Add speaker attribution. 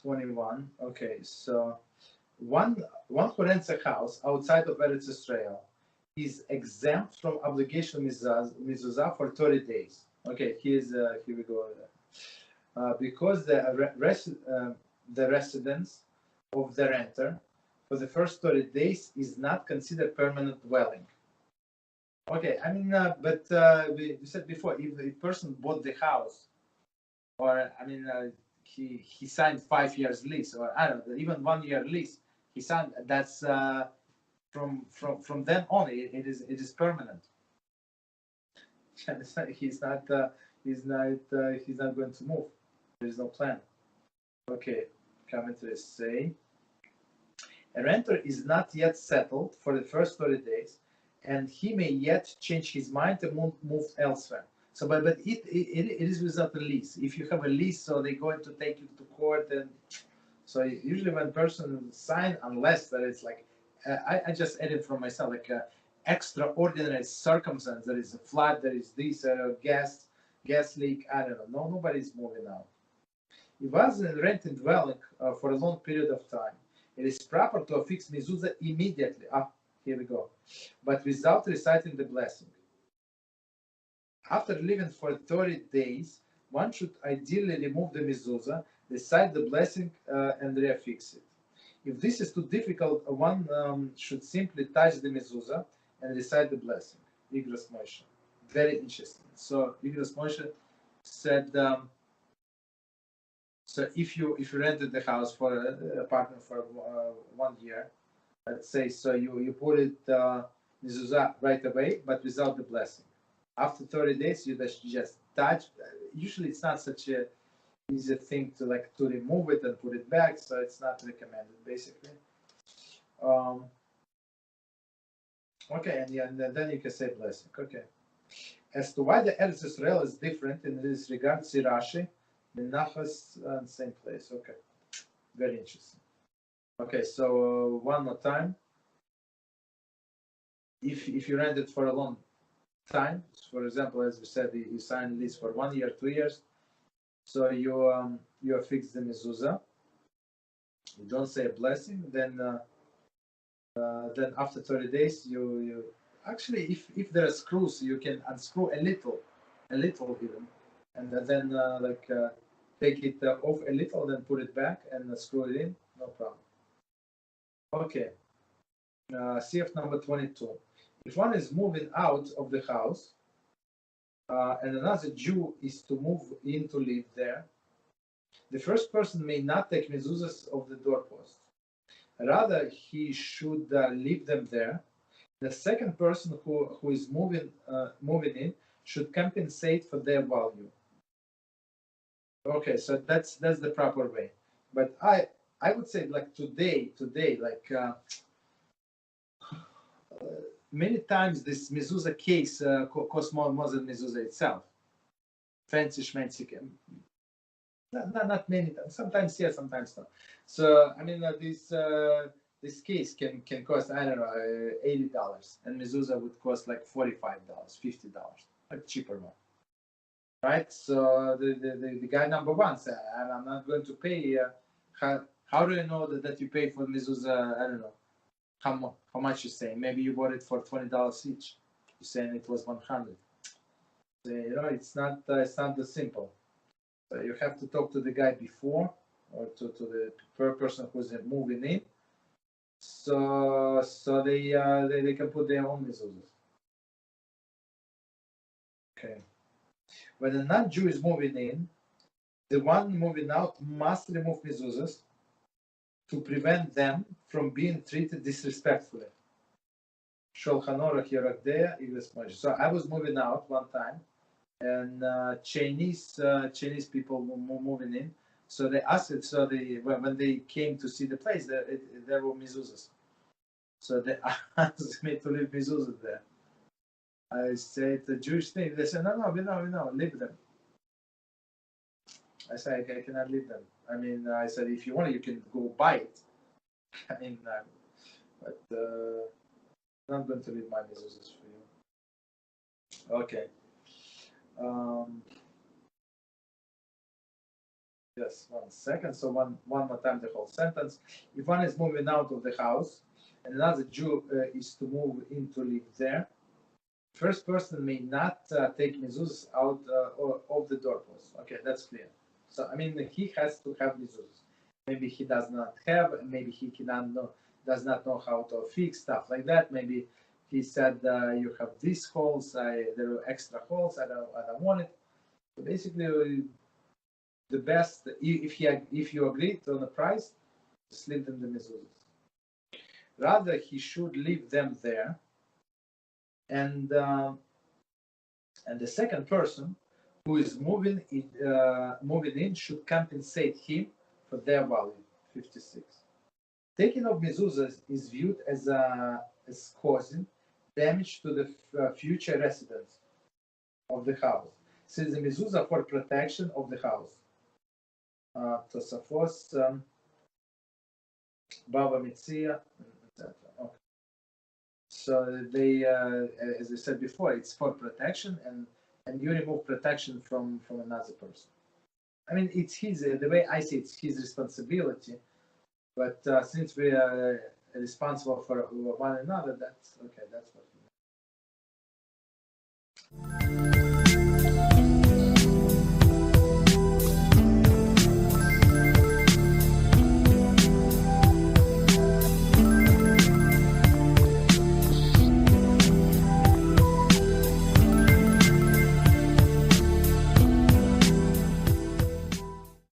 Speaker 1: 21. Okay, so one who rents a house outside of Eretz Israel is exempt from obligation Mezuzah for 30 days. Okay, here we go. Because the residence of the renter for the first 30 days is not considered permanent dwelling. Okay, I mean, but we said before, if a person bought the house, or I mean, he signed 5 years lease, or I don't know, even 1 year lease, he signed. That's from then on, it is permanent. He's not going to move. There is no plan. Okay, commentary say a renter is not yet settled for the first 30 days, and he may yet change his mind and move elsewhere. So, but it is without a lease. If you have a lease, so they're going to take you to court, and so usually when person sign, unless that it's like, I just added from myself, like extraordinary circumstance, there is a flood, there is this gas leak, I don't know, nobody's moving out. If was a rented dwelling for a long period of time, it is proper to affix Mezuzah immediately. Here we go. But without reciting the blessing. After living for 30 days, one should ideally remove the Mezuzah, recite the blessing, and reaffix it. If this is too difficult, one should simply touch the Mezuzah and recite the blessing. Igros Moshe. Very interesting. So Igros Moshe said, so if you rented the house for an apartment for 1 year, let's say, so you put it Mezuzah right away, but without the blessing. After 30 days, you just touch. Usually, it's not such a easy thing to remove it and put it back, so it's not recommended, basically. Okay, and then you can say blessing. Okay. As to why the Eretz Israel is different in this regard, see Rashi, Menachos, same place. Okay, very interesting. Okay, so one more time. If you rent it for a long time, for example, as we said, you sign lease for 1 year, 2 years, so you affix the Mezuzah. You don't say a blessing, then after 30 days, you actually, if there are screws, you can unscrew a little even, and then take it off a little, then put it back and screw it in, no problem. Okay, CF number 22. If one is moving out of the house and another Jew is to move in to live there, the first person may not take mezuzahs of the doorpost. Rather, he should leave them there. The second person who is moving in should compensate for their value. Okay, so that's the proper way. But I would say today, many times this Mezuzah case costs more than Mezuzah itself. Fancy schmancy. Not many times. Sometimes yes, sometimes no. So I mean, this case can cost, I don't know, $80, and Mezuzah would cost like $45, $50, like cheaper one, right? So the guy number one said, I'm not going to pay. How do you know that you pay for Mezuzah? I don't know. How much you say? Maybe you bought it for $20 each. You're saying it was 100. So, it's not that simple. So you have to talk to the guy before, or to the person who's moving in, so they can put their own mezuzahs. Okay. When a non-Jew is moving in, the one moving out must remove mezuzahs to prevent them from being treated disrespectfully. Shulchan Aruch Yerakdeya Igles Moshe. So I was moving out one time, and Chinese people were moving in. So they asked it. So when they came to see the place, there were mezuzahs. So they asked me to leave mezuzahs there. I said the Jewish thing. They said no, we know, leave them. I said I cannot leave them. I mean, I said if you want, you can go buy it. I mean, but I'm not going to leave my mezuzahs for you. Okay. Just 1 second. So one more time the whole sentence. If one is moving out of the house and another Jew is to move in to live there, first person may not take mezuzahs out of the doorpost. Okay, that's clear. So I mean, he has to have mezuzahs. Maybe he does not have. Maybe he does not know how to fix stuff like that. Maybe he said you have these holes. There are extra holes. I don't want it. So basically, the best if you agreed on the price, just leave them the mezuzahs. Rather, he should leave them there, and the second person who is moving in should compensate him for their value. 56. Taking of mezuzahs is viewed as causing damage to the future residents of the house, since the mezuzah for protection of the house. Tosafos, Baba Mitzvah, etc. Okay. So they, as I said before, it's for protection, and you remove protection from another person. I mean, it's his. The way I see it, it's his responsibility. But since we are responsible for one another, that's okay. That's what we